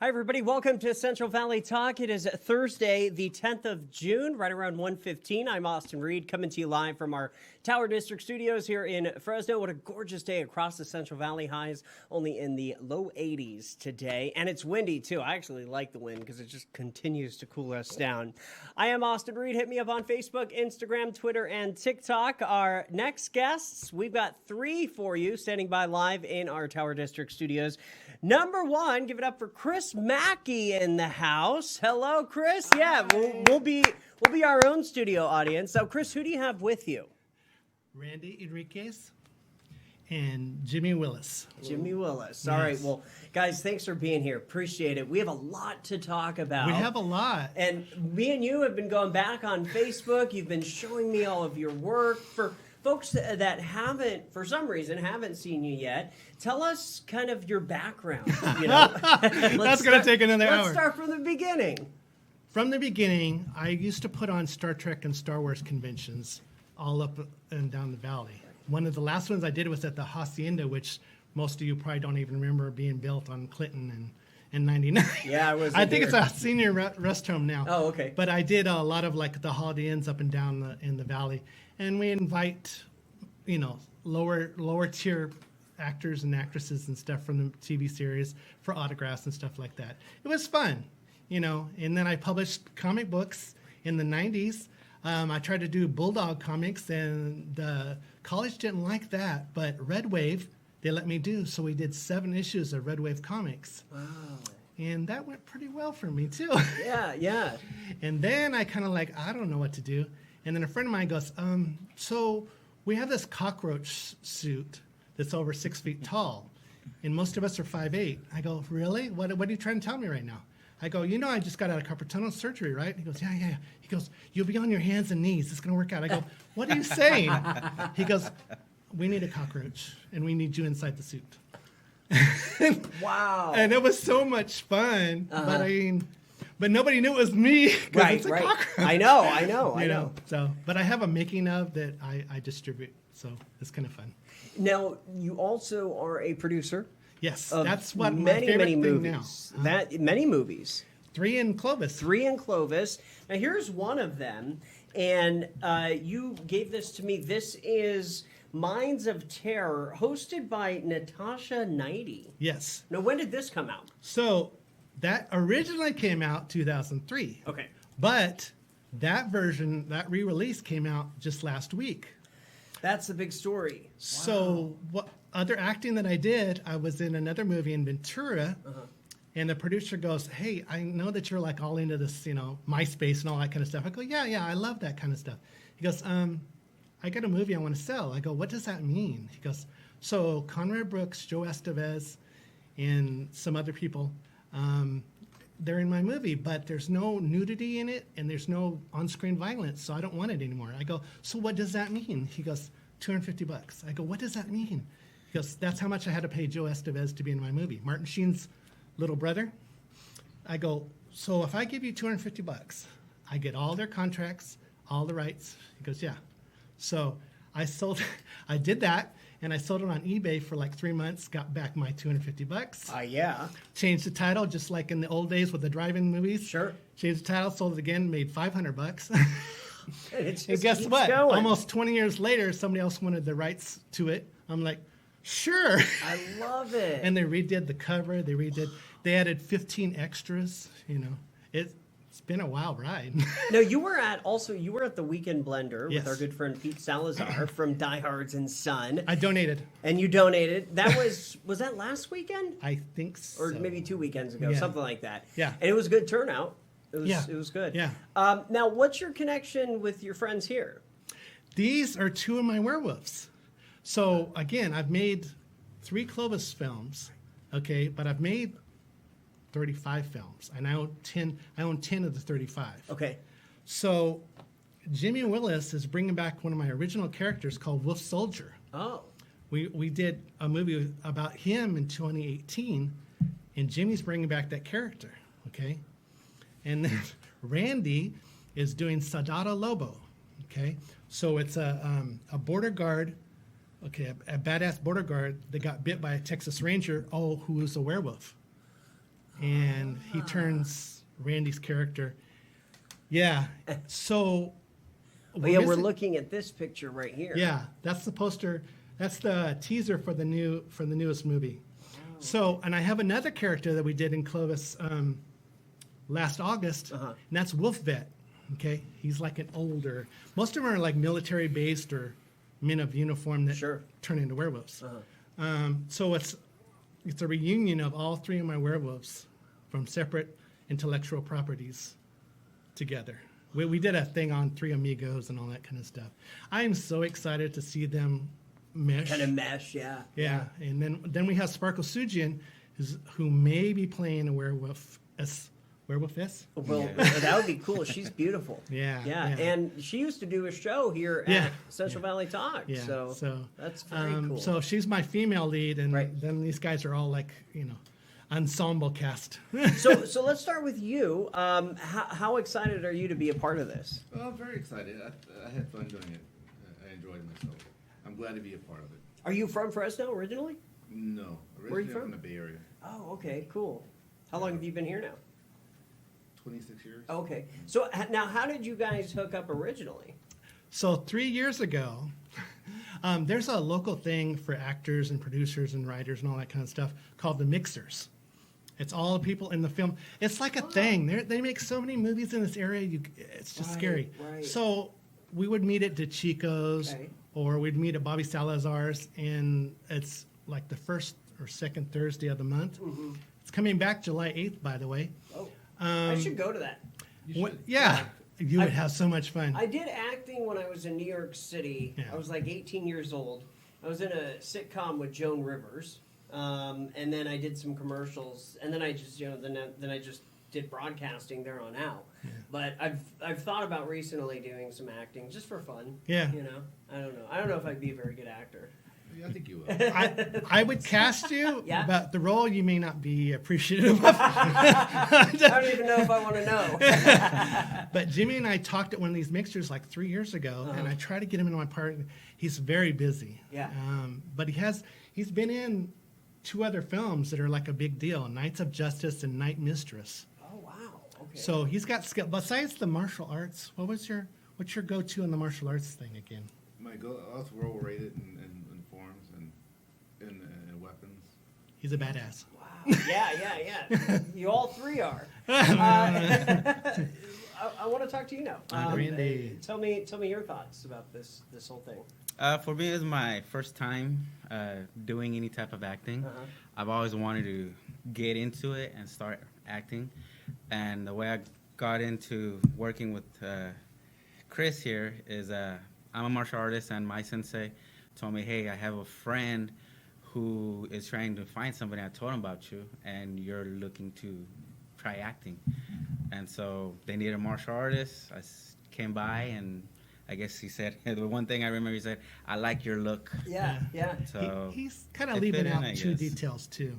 Hi, everybody. Welcome to Central Valley Talk. It is Thursday, the 10th of June, right around 1:15. I'm Austin Reed, coming to you live from our Tower District studios here in Fresno. What a gorgeous day across the Central Valley. Highs only in the low 80s today, and it's windy, too. I actually like the wind because it just continues to cool us down. I am Austin Reed. Hit me up on Facebook, Instagram, Twitter, and TikTok. Our next guests, we've got three for you standing by live in our Tower District studios. Number one, give it up for Chris Mackey in the house. Hello, Chris. Yeah, we'll be our own studio audience. So, Chris, who do you have with you? Randy Enriquez and Jimmy Willis. Jimmy Willis. Yes. All right. Well, guys, thanks for being here. Appreciate it. We have a lot to talk about. We have a lot. And me and you have been going back on Facebook. You've been showing me all of your work. For folks that haven't, for some reason, haven't seen you yet, tell us kind of your background. You know? That's going to take another hour. Let's start from the beginning. From the beginning, I used to put on Star Trek and Star Wars conventions all up and down the valley. One of the last ones I did was at the Hacienda, which most of you probably don't even remember being built on Clinton in 99. Yeah, I think it's a senior rest home now. Oh, okay. But I did a lot of like the Holiday Inns up and down in the valley. And we invite, lower tier actors and actresses and stuff from the TV series for autographs and stuff like that. It was fun, And then I published comic books in the 90s. I tried to do Bulldog comics, and the college didn't like that. But Red Wave, they let me do. So we did 7 issues of Red Wave comics. Wow. And that went pretty well for me, too. Yeah. And then I kind of I don't know what to do. And then a friend of mine goes, so we have this cockroach suit that's over 6 feet tall, and most of us are 5'8". I go, really? What are you trying to tell me right now? I go, I just got out of carpal tunnel surgery, right? He goes, yeah. He goes, you'll be on your hands and knees. It's going to work out. I go, what are you saying? He goes, we need a cockroach, and we need you inside the suit. Wow. And it was so much fun, but nobody knew it was me. Right. It's a cockroach. I know. So, but I have a making of that I distribute, so it's kind of fun. Now, you also are a producer. Yes, that's what many my favorite movies. thing now. Many movies. 3 in Clovis. 3 in Clovis. Now, here's one of them, and you gave this to me. This is Minds of Terror, hosted by Natasha Knighty. Yes. Now, when did this come out? So that originally came out 2003. Okay. But that version, that re-release came out just last week. That's the big story. So what other acting that I did, I was in another movie in Ventura, and the producer goes, hey, I know that you're all into this, MySpace and all that kind of stuff. I go, yeah, I love that kind of stuff. He goes, I got a movie I want to sell. I go, what does that mean? He goes, so Conrad Brooks, Joe Estevez, and some other people, they're in my movie, but there's no nudity in it, and there's no on-screen violence, so I don't want it anymore. I go, so what does that mean? He goes, $250. I go, what does that mean? He goes, that's how much I had to pay Joe Estevez to be in my movie. Martin Sheen's little brother. I go, so if I give you $250, I get all their contracts, all the rights. He goes, yeah. So I did that, and I sold it on eBay for 3 months, got back my $250. Yeah. Changed the title, just like in the old days with the drive-in movies. Sure. Changed the title, sold it again, made $500. And guess what? Going. Almost 20 years later, somebody else wanted the rights to it. I'm like, sure. I love it. And they redid the cover. They added 15 extras. It's been a wild ride. No, you were at the Weekend Blender Yes. with our good friend Pete Salazar from Die Hard and Son. I donated. And you donated. That was that last weekend? I think so. Or maybe 2 weekends ago, Yeah. something like that. Yeah. And it was a good turnout. It was good. Yeah. Now, what's your connection with your friends here? These are 2 of my werewolves. So, again, I've made 3 Clovis films, okay, but I've made 35 films, and I own 10 of the 35. Okay. So Jimmy Willis is bringing back one of my original characters called Wolf Soldier. Oh. We did a movie about him in 2018, and Jimmy's bringing back that character, okay? And then Randy is doing Soldado Lobo, okay? So it's a border guard, okay, a badass border guard that got bit by a Texas Ranger, who is a werewolf. and he turns Randy's character. Yeah. So. Well, yeah, we're looking at this picture right here. Yeah, that's the poster. That's the teaser for the newest movie. So, and I have another character that we did in Clovis last August, and that's Wolf Vet. Okay, he's like an older. Most of them are like military based or men of uniform that turn into werewolves. So it's a reunion of all three of my werewolves from separate intellectual properties together. We did a thing on Three Amigos and all that kind of stuff. I am so excited to see them mesh. Kind of mesh, yeah. Yeah, and then we have Sparkle Sujian, who may be playing a werewolf. Werewolfess? Well, that would be cool. She's beautiful. Yeah. And she used to do a show here at Central Valley Talk. Yeah. So that's very cool. So she's my female lead, and then these guys are all like, ensemble cast. So let's start with you. How excited are you to be a part of this? Well, I'm very excited. I had fun doing it. I enjoyed myself. I'm glad to be a part of it. Are you from Fresno originally? No. Originally Where are you from? I'm from the Bay Area. Oh, okay, cool. How long have you been here now? 26 years. Okay. So now, how did you guys hook up originally? So 3 years ago, there's a local thing for actors and producers and writers and all that kind of stuff called the Mixers. It's all the people in the film. It's like a thing. They make so many movies in this area. It's just scary. Right. So we would meet at DeChico's, or we'd meet at Bobby Salazar's, and it's like the first or second Thursday of the month. Mm-hmm. It's coming back July 8th, by the way. Oh, I should go to that. You would have so much fun. I did acting when I was in New York City. Yeah. I was like 18 years old. I was in a sitcom with Joan Rivers. And then I did some commercials, and then I just, then I just did broadcasting there on out. Yeah. But I've thought about recently doing some acting just for fun. Yeah. I don't know if I'd be a very good actor. Yeah, I think you will. I would cast you, but the role you may not be appreciative of. I don't even know if I want to know. But Jimmy and I talked at one of these mixers like 3 years ago, and I tried to get him into my part. He's very busy. Yeah. But he's been in 2 other films that are like a big deal: Knights of Justice and Night Mistress. Oh wow! Okay. So he's got skill. Besides the martial arts, what's your go-to in the martial arts thing again? My I was world rated in forms and in weapons. He's a badass. Wow! Yeah. You all three are. I want to talk to you now. Randy. Tell me your thoughts about this whole thing. For me, it's my first time doing any type of acting. I've always wanted to get into it and start acting. And the way I got into working with Chris here is I'm a martial artist, and my sensei told me, hey, I have a friend who is trying to find somebody. I told him about you, and you're looking to try acting. And so they needed a martial artist. I came by, and I guess he said, the one thing I remember, he said, I like your look. Yeah. So he's kind of leaving out 2 details, too.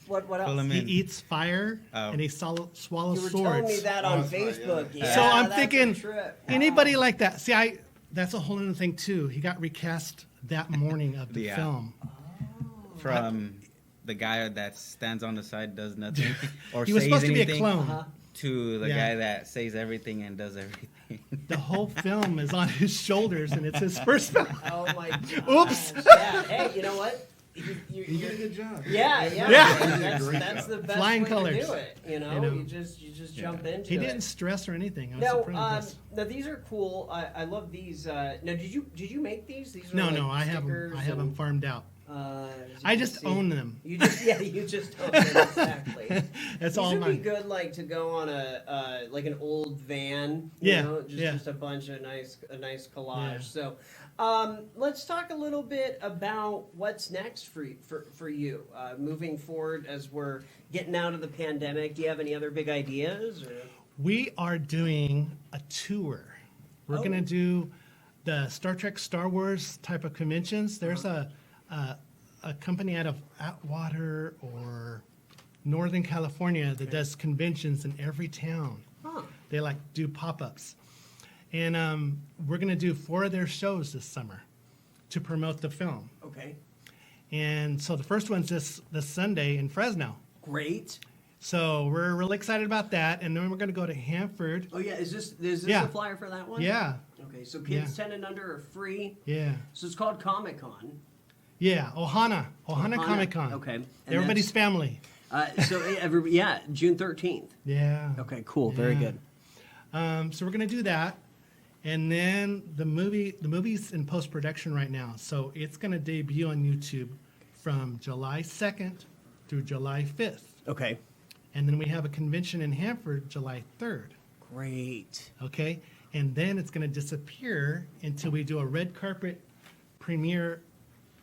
What else? He eats fire, and he swallows swords. You were telling me that on Facebook. Yeah, so I'm thinking, trip. anybody like that. See, that's a whole other thing, too. He got recast that morning of the film. From the guy that stands on the side, does nothing, or he was says supposed anything, to be a clone. To the guy that says everything and does everything. The whole film is on his shoulders, and it's his first film. Oh, my God. Oops. Yeah, hey, you know what? You did a good job. Yeah. That's the best Flying way colors. to do it. You just jump into it. He didn't stress or anything. I was Now these are cool. I love these. Now, did you make these? These are No, I have them farmed out. I just own them. You just own them, exactly. That's all mine. These would be good, like to go on a like an old van. Just a bunch of nice collage. Yeah. So, let's talk a little bit about what's next for you moving forward as we're getting out of the pandemic. Do you have any other big ideas? Or? We are doing a tour. We're going to do the Star Trek, Star Wars type of conventions. There's a company out of Atwater or Northern California that does conventions in every town. They do pop-ups. And we're going to do 4 of their shows this summer to promote the film. Okay. And so the first one's this Sunday in Fresno. Great. So we're really excited about that, and then we're going to go to Hanford. Oh yeah, is this Yeah. a flyer for that one? Yeah, Okay, so kids 10 and under are free. yeah, So it's called Comic Con. yeah. Ohana Comic Con. Okay. And Everybody's family. June 13th. Yeah. Okay, cool. Very Yeah. good. So we're gonna do that, and then the movie's in post production right now, so it's gonna debut on YouTube from July 2nd through July 5th, Okay. and then we have a convention in Hanford July 3rd. Great. Okay, and then it's gonna disappear until we do a red carpet premiere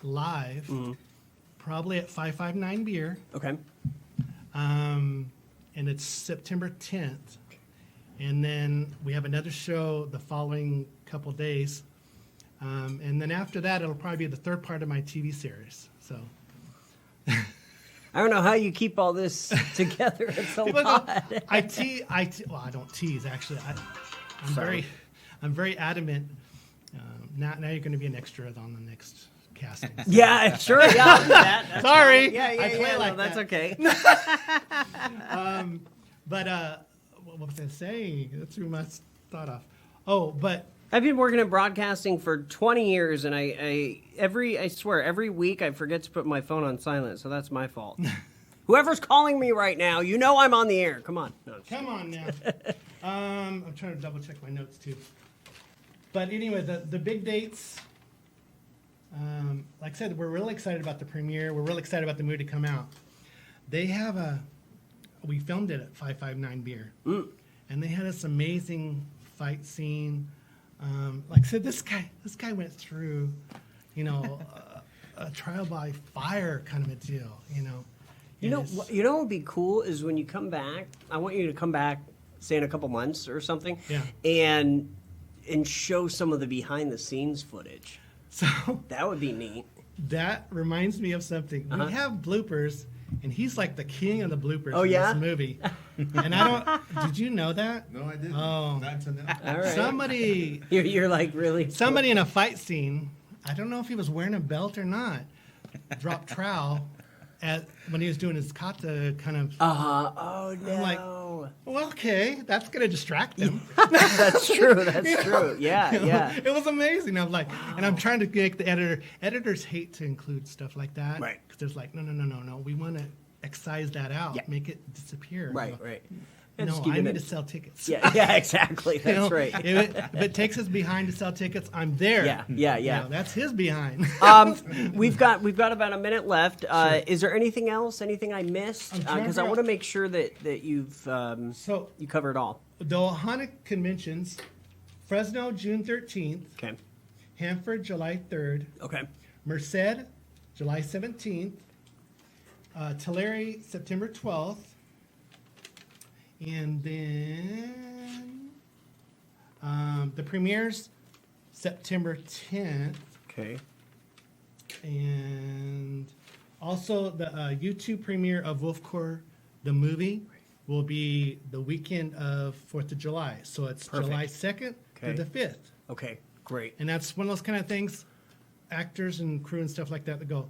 live, probably at 559 Beer, Okay. and it's September 10th. And then we have another show the following couple days. And then after that, it'll probably be the third part of my TV series. So I don't know how you keep all this together. It's a people go, lot. well, I don't tease actually. I'm very adamant. Now you're going to be an extra on the next casting. Yeah, sure. Yeah, I'll do that. That's Sorry, fine. Yeah, I play no, like that's that. okay. But what was I saying? That threw my thought off. Oh, but I've been working in broadcasting for 20 years, and I swear every week I forget to put my phone on silent, so that's my fault. Whoever's calling me right now, you know I'm on the air. Come on. No, come on now. I'm trying to double check my notes too. But anyway, the big dates. Like I said, we're really excited about the premiere. We're really excited about the movie to come out. They have we filmed it at 559 Beer, and they had this amazing fight scene. Like I said, this guy went through, a trial by fire kind of a deal. You know what would be cool is when you come back. I want you to come back, say in a couple months or something, Yeah. and show some of the behind the scenes footage. So That would be neat. that reminds me of something. We have bloopers, and he's like the king of the bloopers Oh, in yeah? this movie. And did you know that? No, I didn't. Oh. Not until now. All right. You're like really Somebody in a fight scene, I don't know if he was wearing a belt or not, dropped trowel when he was doing his kata kind of. Oh no. I'm like, well, okay, that's going to distract them. That's true. That's true. Yeah, yeah. It was amazing. I'm like, and I'm trying to make the editors hate to include stuff like that. Right. Because there's like, no. We want to excise that out, Yeah. make it disappear. Right, right. And No, just keep I it need in- to sell tickets. Yeah, exactly. You That's know, right. If it takes us behind to sell tickets, I'm there. Yeah. You know, that's his behind. We've got about a minute left. Is there anything else? Anything I missed? I'm trying to Because I figure want to out- make sure that you've So you covered all. the Ohana conventions, Fresno June 13th, Okay. Hanford July 3rd, Okay. Merced July 17th, Tulare September 12th, and then the premieres September 10th, Okay. and also the YouTube premiere of Wolfcore the movie will be the weekend of 4th of July. So it's Perfect. July 2nd Okay. to the 5th. Okay. Great. And that's one of those kind of things, actors and crew and stuff like that go,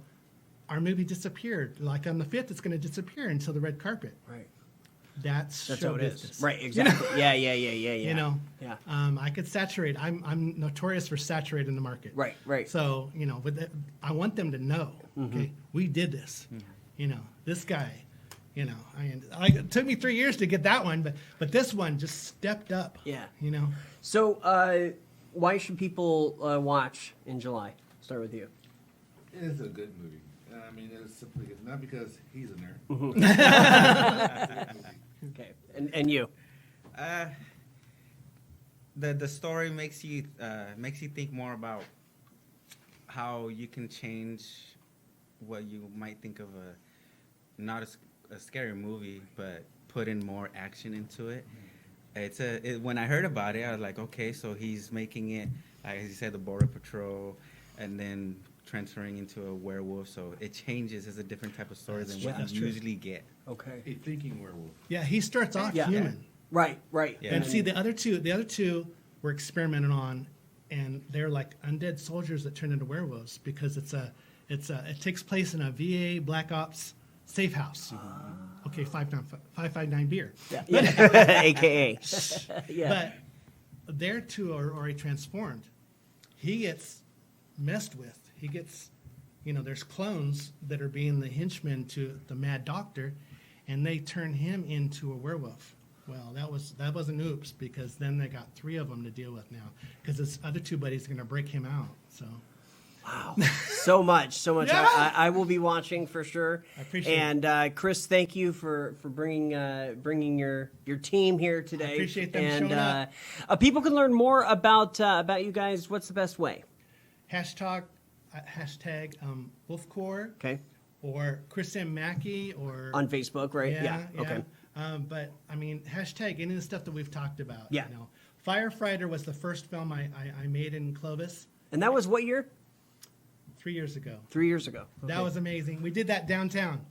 our movie disappeared. Like on the 5th, it's going to disappear until the red carpet. Right. That's That's show how it business. is. Right. Exactly. Yeah. You know, Yeah. I could saturate. I'm notorious for saturating the market. Right. Right. So with that, I want them to know. Okay, we did this. This guy. It took me 3 years to get that one, but this one just stepped up. Yeah. So why should people watch in July? Start with you. It is a good movie. I mean, it's simply not because he's in there. Okay. And you. The story makes you think more about how you can change what you might think of not a scary movie, but put in more action into it. When I heard about it, I was like, okay, so he's making it, like he said, the Border Patrol, and then transferring into a werewolf. So it changes. It's a different type of story than what That's you true. usually get. Okay. A thinking werewolf. yeah, he starts off Yeah. human. Right. Right. Yeah. And see, the other two were experimented on, and they're like undead soldiers that turn into werewolves because it takes place in a VA Black Ops safe house. Okay, 559 beer. Yeah. AKA. Yeah. But their two are already transformed. He gets messed with. He gets, there's clones that are being the henchmen to the Mad Doctor, and they turn him into a werewolf. Well, that was an oops, because then they got 3 of them to deal with now, because his other 2 buddies are going to break him out. So. Wow, so much. Yeah. I will be watching for sure. I appreciate it. And Chris, thank you for bringing your team here today. I appreciate them and, showing up. People can learn more about you guys. What's the best way? Hashtag Wolfcore. Okay. Or Chris and Mackey, or On Facebook, right? Yeah. Okay. But I mean, hashtag any of the stuff that we've talked about. Yeah. Firefighter was the first film I made in Clovis. And that was what year? 3 years ago. 3 years ago. Okay. That was amazing. We did that downtown.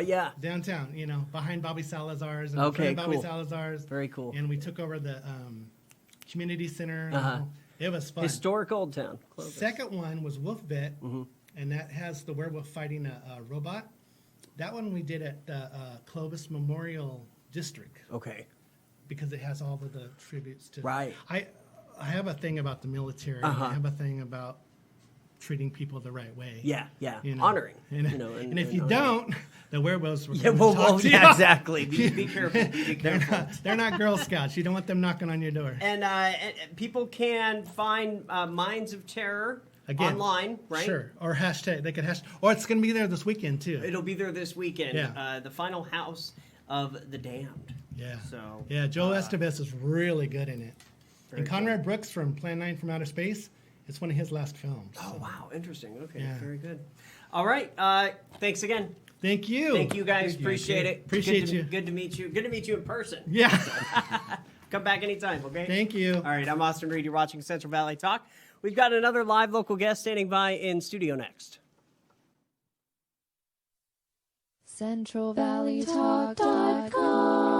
Yeah. Downtown, behind Bobby Salazar's and Okay, in front of cool. Bobby Salazar's. Very cool. And we took over the community center. It was fun. Historic Old Town. Clovis. Second one was Wolf Vet, and that has the werewolf fighting a robot. That one we did at the Clovis Memorial District, Okay. because it has all of the tributes to. Right. I have a thing about the military. I have a thing about treating people the right way. Yeah. Honoring. And if you don't, the werewolves will Yeah, come well, and talk to you. yeah, exactly. Be careful. Be careful. They're not Girl Scouts. You don't want them knocking on your door. And people can find Minds of Terror Again, online, right? Sure. Or hashtag. They could hashtag. Or it's going to be there this weekend too. It'll be there this weekend. Yeah. The Final House of the Damned. Yeah. So. Yeah, Joe Estevez is really good in it. Very And Conrad Brooks from Plan 9 from Outer Space, it's one of his last films. Oh, so. wow. Interesting. Okay. Yeah. Very good. All right. Thanks again. Thank you. Thank you, guys. Appreciate it. Appreciate Good to- you. Good to meet you. Good to meet you in person. Yeah. Come back anytime, okay? Thank you. All right. I'm Austin Reed. You're watching Central Valley Talk. We've got another live local guest standing by in studio next. CentralValleyTalk.com